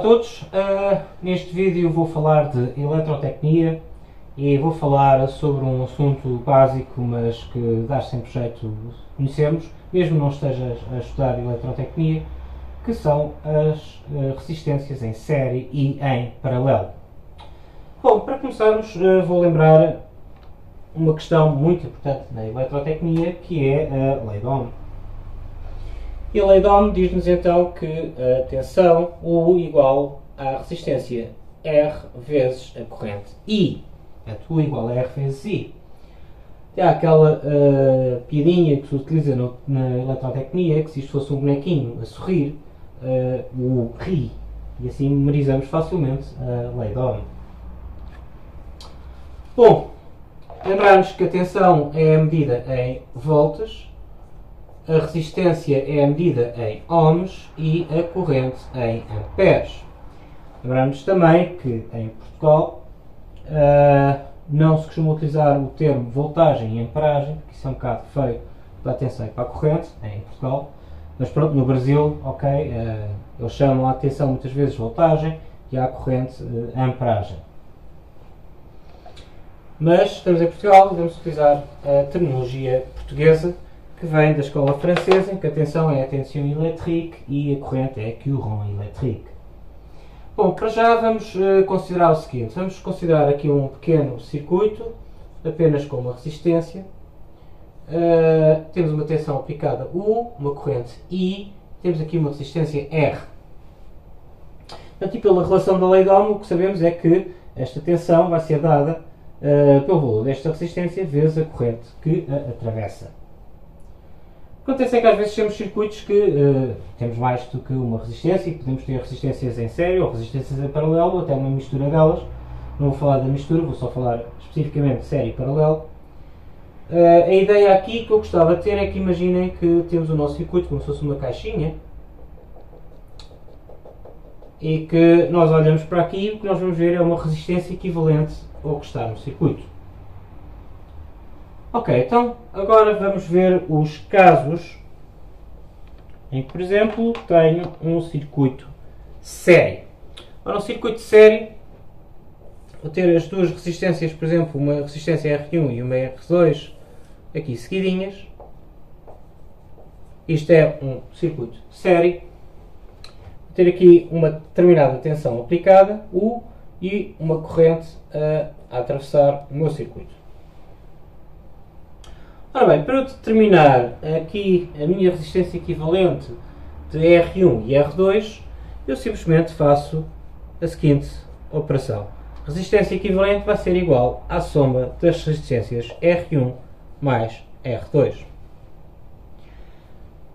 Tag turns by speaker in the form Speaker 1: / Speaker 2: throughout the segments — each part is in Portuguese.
Speaker 1: todos, neste vídeo vou falar de eletrotecnia e vou falar sobre um assunto básico, mas que dá sempre jeito de conhecermos, mesmo não estejas a estudar eletrotecnia, que são as resistências em série e em paralelo. Bom, para começarmos vou lembrar uma questão muito importante na eletrotecnia, que é a lei de Ohm. E a lei de Ohm diz-nos então que a tensão U igual à resistência R vezes a corrente I. Portanto, U igual a R vezes I. Há aquela piadinha que se utiliza na eletrotecnia, que se isto fosse um bonequinho a sorrir, o ri. E assim memorizamos facilmente a lei de Ohm. Bom, lembrar-nos que a tensão é medida em volts, a resistência é medida em ohms e a corrente em amperes. Lembramos também que em Portugal não se costuma utilizar o termo voltagem e amperagem, porque isso é um bocado feio para a tensão e para a corrente, em Portugal. Mas pronto, no Brasil, ok, eles chamam a tensão muitas vezes voltagem e a corrente amperagem. Mas estamos em Portugal, devemos utilizar a terminologia portuguesa, que vem da escola francesa, em que a tensão é a tension électrique e a corrente é a courant électrique. Bom, para já vamos considerar o seguinte. Vamos considerar aqui um pequeno circuito, apenas com uma resistência. Temos uma tensão aplicada U, uma corrente I, temos aqui uma resistência R. Portanto, e pela relação da lei de Ohm, o que sabemos é que esta tensão vai ser dada pelo valor desta resistência vezes a corrente que a atravessa. Acontece é que às vezes temos circuitos que temos mais do que uma resistência e podemos ter resistências em série ou resistências em paralelo ou até uma mistura delas. Não vou falar da mistura, vou só falar especificamente de série e paralelo. A ideia aqui que eu gostava de ter é que imaginem que temos o nosso circuito como se fosse uma caixinha e que nós olhamos para aqui e o que nós vamos ver é uma resistência equivalente ao que está no circuito. Ok, então agora vamos ver os casos em que, por exemplo, tenho um circuito série. Ora, um circuito série, vou ter as duas resistências, por exemplo, uma resistência R1 e uma R2 aqui seguidinhas. Isto é um circuito série. Vou ter aqui uma determinada tensão aplicada, U, e uma corrente a atravessar o meu circuito. Ora bem, para eu determinar aqui a minha resistência equivalente de R1 e R2, eu simplesmente faço a seguinte operação. A resistência equivalente vai ser igual à soma das resistências R1 mais R2.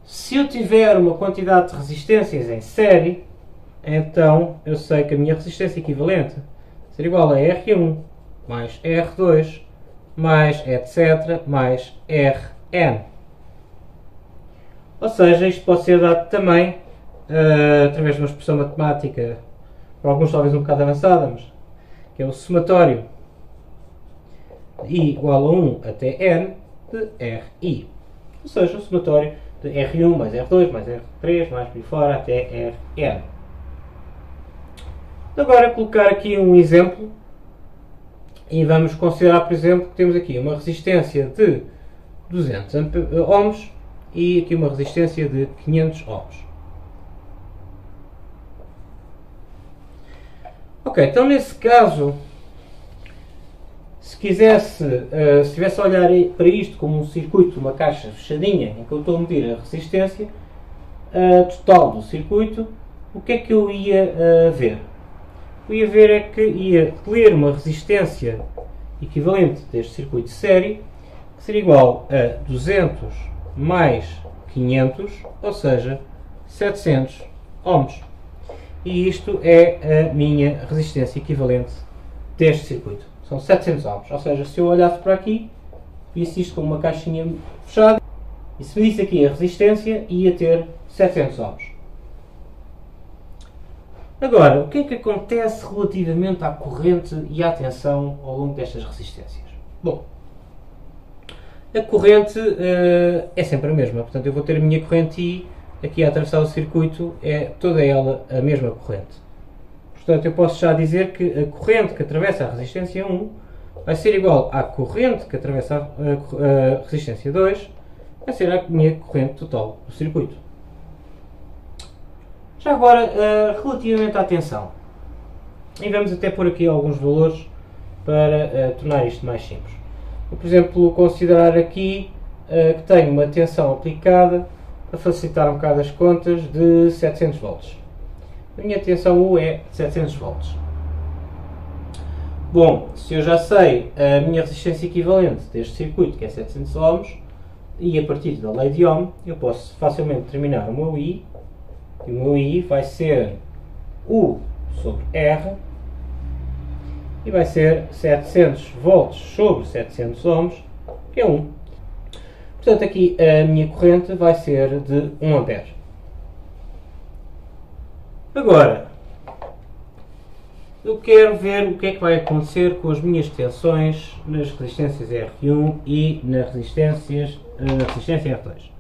Speaker 1: Se eu tiver uma quantidade de resistências em série, então eu sei que a minha resistência equivalente vai ser igual a R1 mais R2 mais etc. mais Rn. Ou seja, isto pode ser dado também através de uma expressão matemática, para alguns talvez um bocado avançada, mas que é o somatório I igual a 1 até N de Ri. Ou seja, o somatório de R1 mais R2 mais R3 mais por aí fora até Rn. Agora colocar aqui um exemplo. E vamos considerar, por exemplo, que temos aqui uma resistência de 200 ohms e aqui uma resistência de 500 ohms. Ok, então nesse caso, se estivesse a olhar para isto como um circuito, uma caixa fechadinha, em que eu estou a medir a resistência total do circuito, o que é que eu ia ver? O que eu ia ver é que ia ler uma resistência equivalente deste circuito de série, que seria igual a 200 mais 500, ou seja, 700 ohms. E isto é a minha resistência equivalente deste circuito. São 700 ohms. Ou seja, se eu olhasse para aqui, visse isto como uma caixinha fechada, e se medisse aqui a resistência, ia ter 700 ohms. Agora, o que é que acontece relativamente à corrente e à tensão ao longo destas resistências? Bom, a corrente é sempre a mesma, portanto eu vou ter a minha corrente I aqui a atravessar o circuito, é toda ela a mesma corrente. Portanto, eu posso já dizer que a corrente que atravessa a resistência 1 vai ser igual à corrente que atravessa a resistência 2, vai ser a minha corrente total do circuito. Já agora, relativamente à tensão, e vamos até pôr aqui alguns valores para tornar isto mais simples. Vou, por exemplo, considerar aqui que tenho uma tensão aplicada, para facilitar um bocado as contas, de 700 volts. A minha tensão U é 700 volts. Bom, se eu já sei a minha resistência equivalente deste circuito, que é 700 ohms, e a partir da lei de Ohm, eu posso facilmente determinar o meu I, e o meu I vai ser U sobre R, e vai ser 700 volts sobre 700 ohms, que é 1. Portanto, aqui a minha corrente vai ser de 1 ampere. Agora, eu quero ver o que é que vai acontecer com as minhas tensões nas resistências R1 e na resistência R2.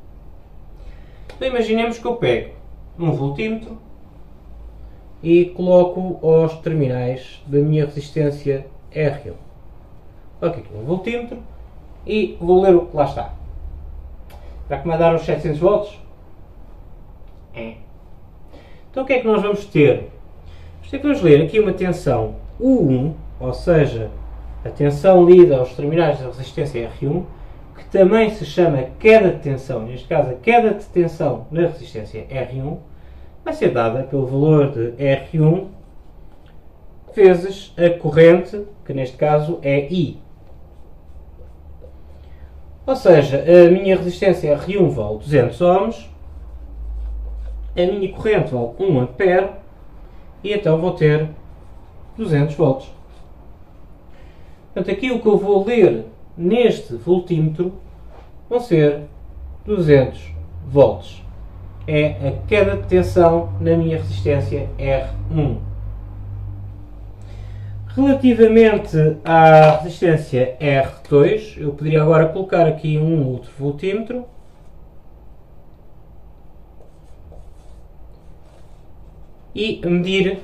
Speaker 1: Então, imaginemos que eu pego um voltímetro e coloco aos terminais da minha resistência R1. Coloco aqui um voltímetro e vou ler o que lá está. Será que me vai dar os 700 volts? Então o que é que nós vamos ter? Vamos ler aqui uma tensão U1, ou seja, a tensão lida aos terminais da resistência R1, que também se chama queda de tensão, neste caso a queda de tensão na resistência R1, vai ser dada pelo valor de R1 vezes a corrente, que neste caso é I. Ou seja, a minha resistência R1 vale 200 ohms, a minha corrente vale 1 ampere, e então vou ter 200 volts. Portanto, aqui o que eu vou ler neste voltímetro vão ser 200 volts. É a queda de tensão na minha resistência R1. Relativamente à resistência R2, eu poderia agora colocar aqui um outro voltímetro e medir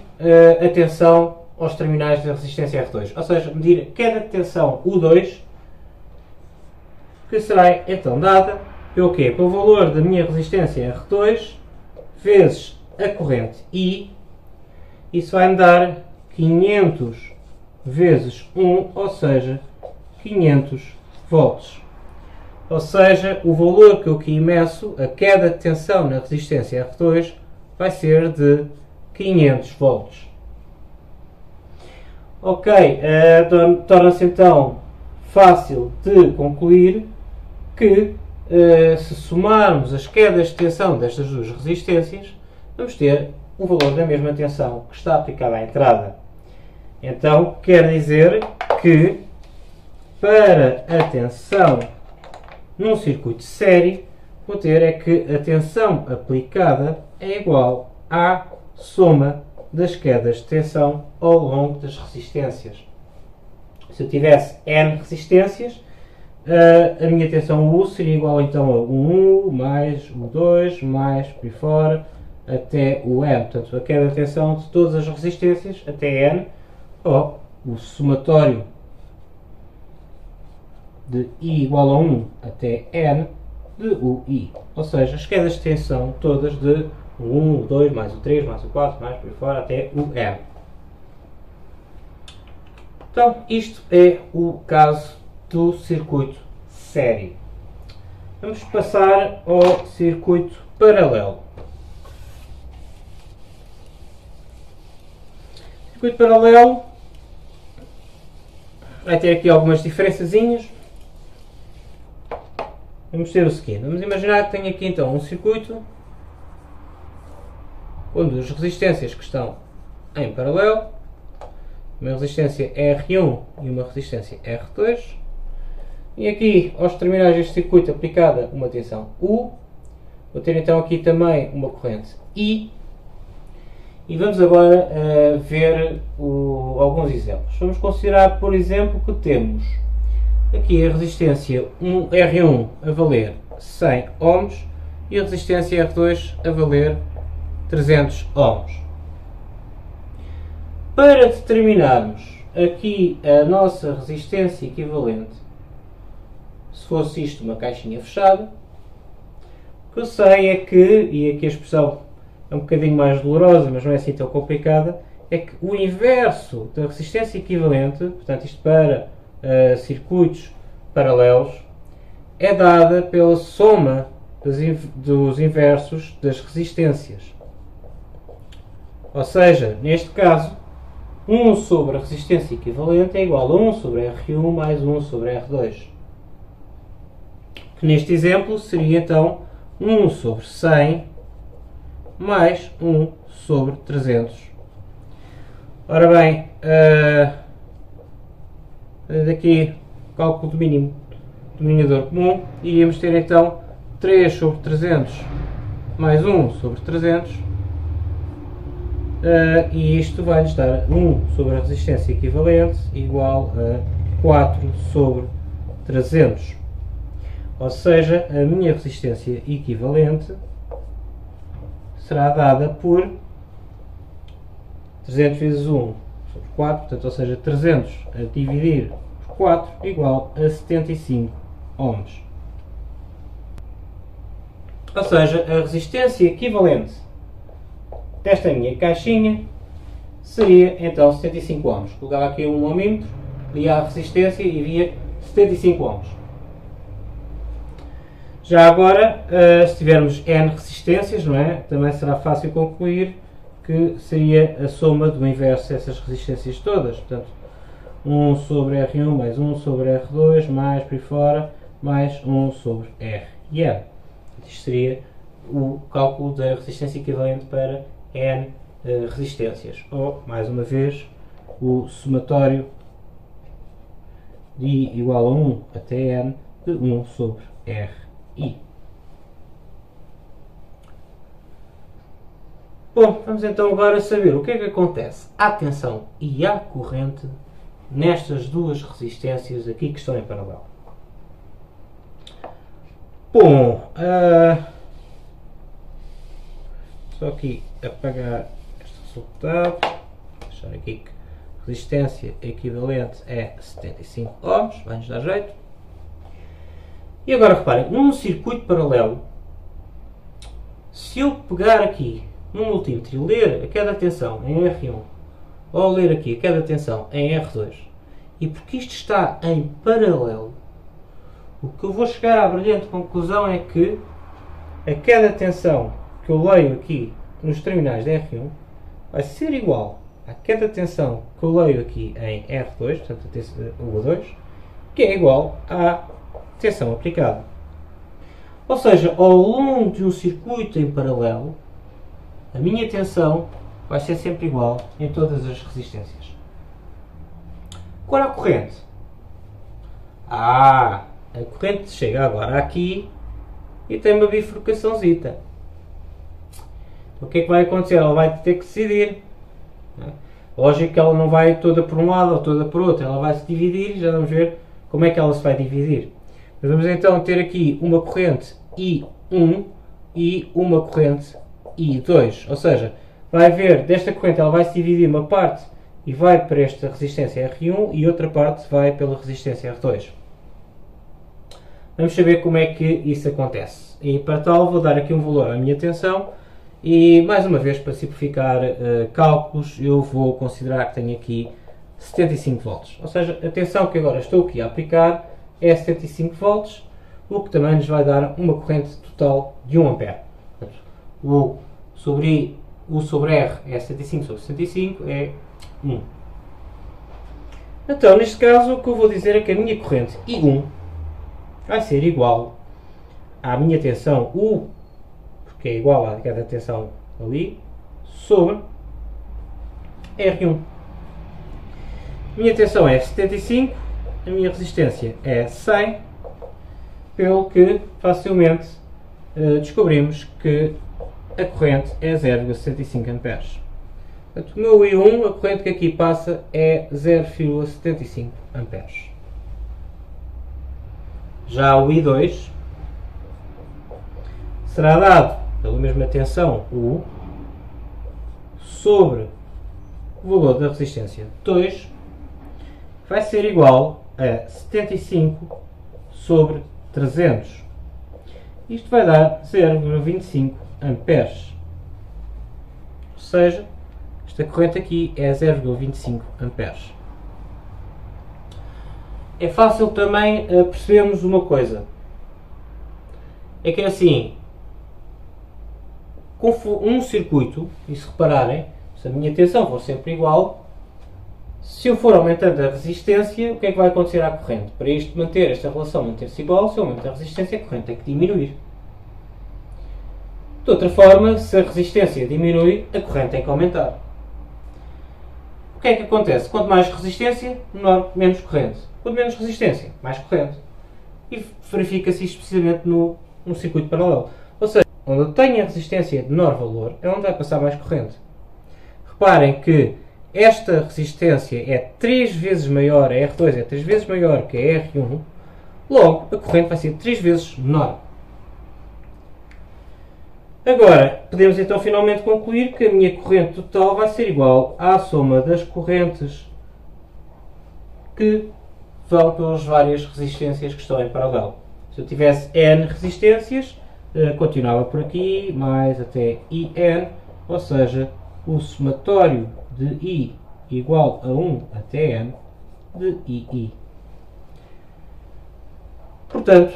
Speaker 1: a tensão aos terminais da resistência R2, ou seja, medir a queda de tensão U2, que será então dada pelo quê? Pelo valor da minha resistência R2 vezes a corrente I, isso vai me dar 500 vezes 1, ou seja, 500 volts. Ou seja, o valor que eu aqui meço, a queda de tensão na resistência R2, vai ser de 500 volts. Ok, torna-se então fácil de concluir que se somarmos as quedas de tensão destas duas resistências, vamos ter o valor da mesma tensão que está aplicada à entrada. Então, quer dizer que para a tensão num circuito série, vou ter é que a tensão aplicada é igual à soma das quedas de tensão ao longo das resistências. Se eu tivesse N resistências, a minha tensão U seria igual então a 1U mais U2 mais por aí fora até o N. Portanto, a queda de tensão de todas as resistências até N, ou o somatório de I igual a 1 até N de UI. Ou seja, as quedas de tensão todas de o 1, o 2, mais o 3, mais o 4, mais por aí fora, até o M. Então, isto é o caso do circuito série. Vamos passar ao circuito paralelo. O circuito paralelo vai ter aqui algumas diferençazinhas. Vamos ter o seguinte, vamos imaginar que tenho aqui então um circuito com duas resistências que estão em paralelo, uma resistência R1 e uma resistência R2, e aqui aos terminais deste circuito aplicada uma tensão U, vou ter então aqui também uma corrente I, e vamos agora ver alguns exemplos. Vamos considerar, por exemplo, que temos aqui a resistência R1 a valer 100 ohms e a resistência R2 a valer 300 ohms. para determinarmos aqui a nossa resistência equivalente, se fosse isto uma caixinha fechada, o que eu sei é que, e aqui a expressão é um bocadinho mais dolorosa, mas não é assim tão complicada, é que o inverso da resistência equivalente, portanto isto para circuitos paralelos, é dada pela soma dos inversos das resistências. Ou seja, neste caso, 1 sobre a resistência equivalente é igual a 1 sobre R1 mais 1 sobre R2. Que neste exemplo seria então 1 sobre 100 mais 1 sobre 300. Ora bem, daqui cálculo do mínimo denominador comum, iríamos ter então 3 sobre 300 mais 1 sobre 300, e isto vai-nos dar 1 sobre a resistência equivalente igual a 4 sobre 300. Ou seja, a minha resistência equivalente será dada por 300 vezes 1 sobre 4, portanto, ou seja, 300 a dividir por 4 igual a 75 ohms. Ou seja, a resistência equivalente desta minha caixinha seria então 75 ohms. Colocava aqui um ohmímetro, lia a resistência e via 75 ohms. Já agora, se tivermos N resistências, não é? Também será fácil concluir que seria a soma do inverso dessas resistências todas. Portanto, 1 sobre R1 mais 1 sobre R2 mais por aí fora, mais 1 sobre Rn. Isto seria o cálculo da resistência equivalente para N resistências. Ou, mais uma vez, o somatório de I igual a 1 até N de 1 sobre Ri. Bom, vamos então agora saber o que é que acontece à tensão e à corrente nestas duas resistências aqui que estão em paralelo. Bom, só aqui apagar este resultado, deixar aqui que a resistência equivalente é 75 ohms, vai-nos dar jeito. E agora reparem, num circuito paralelo, se eu pegar aqui no multímetro e ler a cada tensão em R1, ou ler aqui a cada tensão em R2, e porque isto está em paralelo, o que eu vou chegar à brilhante conclusão é que a cada tensão que eu leio aqui nos terminais de R1 vai ser igual a cada tensão que eu leio aqui em R2, portanto o A2, que é igual à tensão aplicada. Ou seja, ao longo de um circuito em paralelo, a minha tensão vai ser sempre igual em todas as resistências. Agora a corrente. A corrente chega agora aqui e tem uma bifurcaçãozita. Então, o que é que vai acontecer? Ela vai ter que decidir. Lógico que ela não vai toda por um lado ou toda por outro. Ela vai se dividir e já vamos ver como é que ela se vai dividir. Mas vamos então ter aqui uma corrente I1 e uma corrente I2. Ou seja, vai ver desta corrente, ela vai se dividir uma parte e vai para esta resistência R1 e outra parte vai pela resistência R2. Vamos saber como é que isso acontece. E para tal vou dar aqui um valor à minha tensão e mais uma vez para simplificar cálculos eu vou considerar que tenho aqui 75 volts. Ou seja, a tensão que agora estou aqui a aplicar é 75 volts, o que também nos vai dar uma corrente total de 1 ampere. Portanto, o sobre R é 75 sobre 65 é 1. Então, neste caso, o que eu vou dizer é que a minha corrente I1 vai ser igual à minha tensão U, porque é igual a cada tensão ali, sobre R1. A minha tensão é 75, a minha resistência é 100, pelo que facilmente descobrimos que a corrente é 0,75 amperes. Portanto, o meu I1, a corrente que aqui passa é 0,75 amperes. Já o I2 será dado pela mesma tensão U sobre o valor da resistência 2 vai ser igual a 75 sobre 300. Isto vai dar 0,25 amperes. Ou seja, esta corrente aqui é 0,25 amperes. É fácil também percebermos uma coisa. É que é assim, com um circuito, e se repararem, se a minha tensão for sempre igual, se eu for aumentando a resistência, o que é que vai acontecer à corrente? Para isto manter esta relação manter-se igual, se eu aumento a resistência, a corrente tem que diminuir. De outra forma, se a resistência diminui, a corrente tem que aumentar. O que é que acontece? Quanto mais resistência, menos corrente. Quanto menos resistência, mais corrente. E verifica-se isto precisamente no circuito paralelo. Ou seja, onde eu tenho a resistência de menor valor, é onde vai passar mais corrente. Reparem que esta resistência é 3 vezes maior, a R2 é 3 vezes maior que a R1, logo a corrente vai ser 3 vezes menor. Agora, podemos então finalmente concluir que a minha corrente total vai ser igual à soma das correntes que vão pelas várias resistências que estão em paralelo. Se eu tivesse N resistências, continuava por aqui, mais até IN, ou seja, o somatório de I igual a 1 até N de II. Portanto,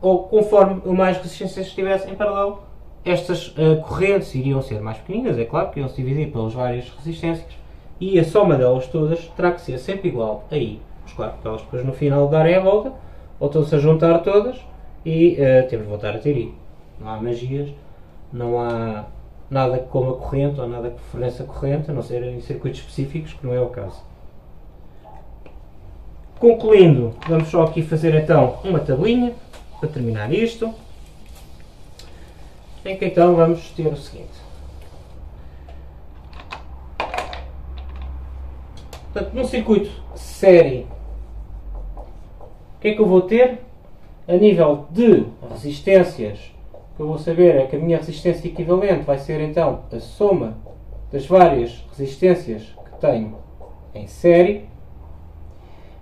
Speaker 1: ou conforme mais resistências estivessem em paralelo, estas correntes iriam ser mais pequeninas, é claro, que iam se dividir pelas várias resistências, e a soma delas todas terá que ser sempre igual a I. Mas claro, que elas depois no final darem a volta, voltam-se a juntar todas, e temos de voltar a ter I. Não há magias, não há nada que coma corrente, ou nada que forneça corrente, a não ser em circuitos específicos, que não é o caso. Concluindo, vamos só aqui fazer então uma tabelinha, para terminar isto. Em que então vamos ter o seguinte. Portanto, num circuito série, o que é que eu vou ter? A nível de resistências, o que eu vou saber é que a minha resistência equivalente vai ser então a soma das várias resistências que tenho em série.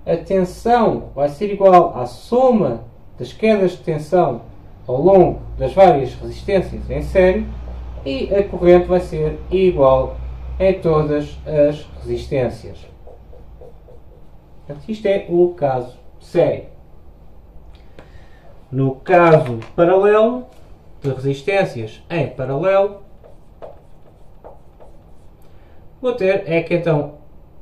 Speaker 1: A tensão vai ser igual à soma das quedas de tensão ao longo das várias resistências em série, e a corrente vai ser igual em todas as resistências. Portanto, isto é o caso série. No caso paralelo, de resistências em paralelo, vou ter é que então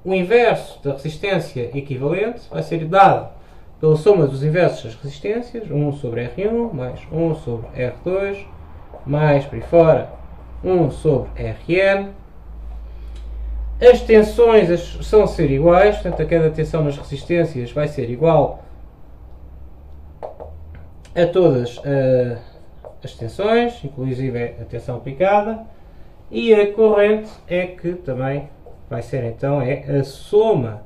Speaker 1: o inverso da resistência equivalente vai ser dado pela soma dos inversos das resistências, 1 sobre R1 mais 1 sobre R2, mais por aí fora 1 sobre Rn. As tensões são ser iguais, portanto a cada tensão nas resistências vai ser igual a todas as tensões, inclusive a tensão aplicada, e a corrente é que também vai ser então a soma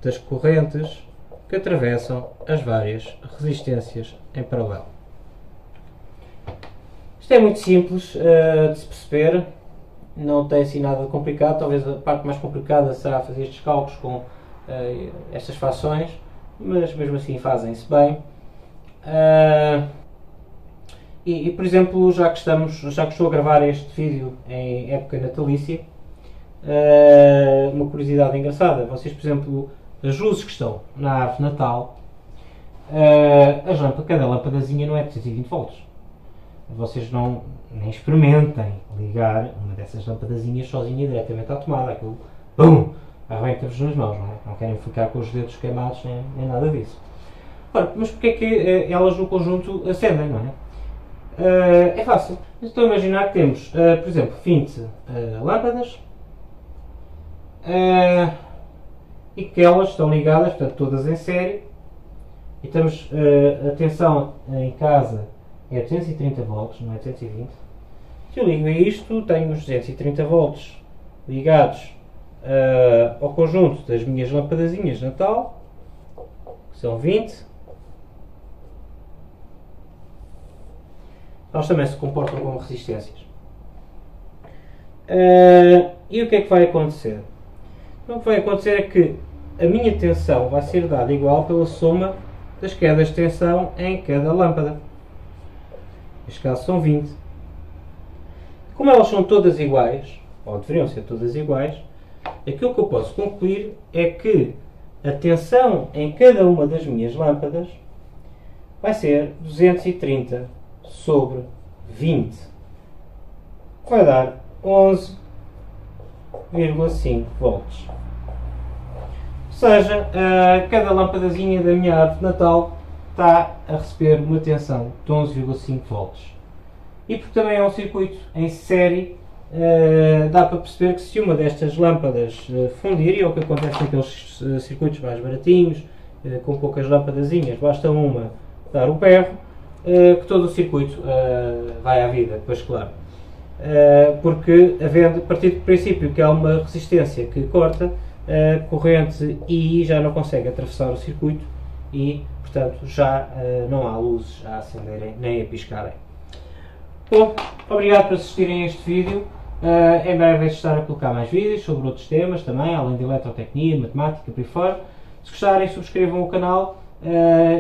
Speaker 1: das correntes que atravessam as várias resistências em paralelo. Isto é muito simples de se perceber, não tem assim nada de complicado. Talvez a parte mais complicada será fazer estes cálculos com estas fações, mas mesmo assim fazem-se bem. Por exemplo, já que estou a gravar este vídeo em época natalícia, uma curiosidade engraçada, vocês, por exemplo, as luzes que estão na árvore de Natal, cada lâmpadazinha não é de 220 volts. Vocês nem experimentem ligar uma dessas lâmpadazinhas sozinha diretamente à tomada. Aquilo, BUM! Arranca-vos nas mãos, não é? Não querem ficar com os dedos queimados nem nada disso. Ora, mas porque é que elas no conjunto acendem, não é? É fácil. Estou a imaginar que temos, por exemplo, 20 lâmpadas, e que elas estão ligadas, portanto, todas em série, e temos a tensão em casa é 230 volts, não é 220. Se eu ligo a isto, tenho os 230 volts ligados ao conjunto das minhas lampadazinhas de Natal, que são 20. Elas também se comportam como resistências. E o que é que vai acontecer? Então, o que vai acontecer é que a minha tensão vai ser dada igual pela soma das quedas de tensão em cada lâmpada. Neste caso são 20. Como elas são todas iguais, ou deveriam ser todas iguais, aquilo que eu posso concluir é que a tensão em cada uma das minhas lâmpadas vai ser 230 sobre 20, que vai dar 11,5 volts. Ou seja, cada lâmpadazinha da minha árvore de Natal está a receber uma tensão de 11,5 volts. E porque também é um circuito em série, dá para perceber que se uma destas lâmpadas fundir, e é o que acontece naqueles circuitos mais baratinhos, com poucas lâmpadazinhas, basta uma dar o berro, que todo o circuito vai à vida, depois claro. Porque havendo, a partir do princípio que há uma resistência que corta, a corrente I já não consegue atravessar o circuito e, portanto, já não há luzes a acenderem nem a piscarem. Bom, obrigado por assistirem a este vídeo. Em breve vais estar a colocar mais vídeos sobre outros temas também, além de eletrotecnia, matemática, por aí fora. Se gostarem, subscrevam o canal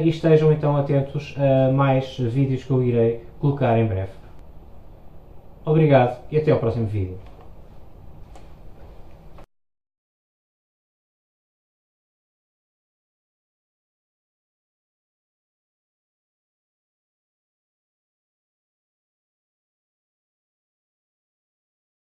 Speaker 1: e estejam então atentos a mais vídeos que eu irei colocar em breve. Obrigado e até ao próximo vídeo.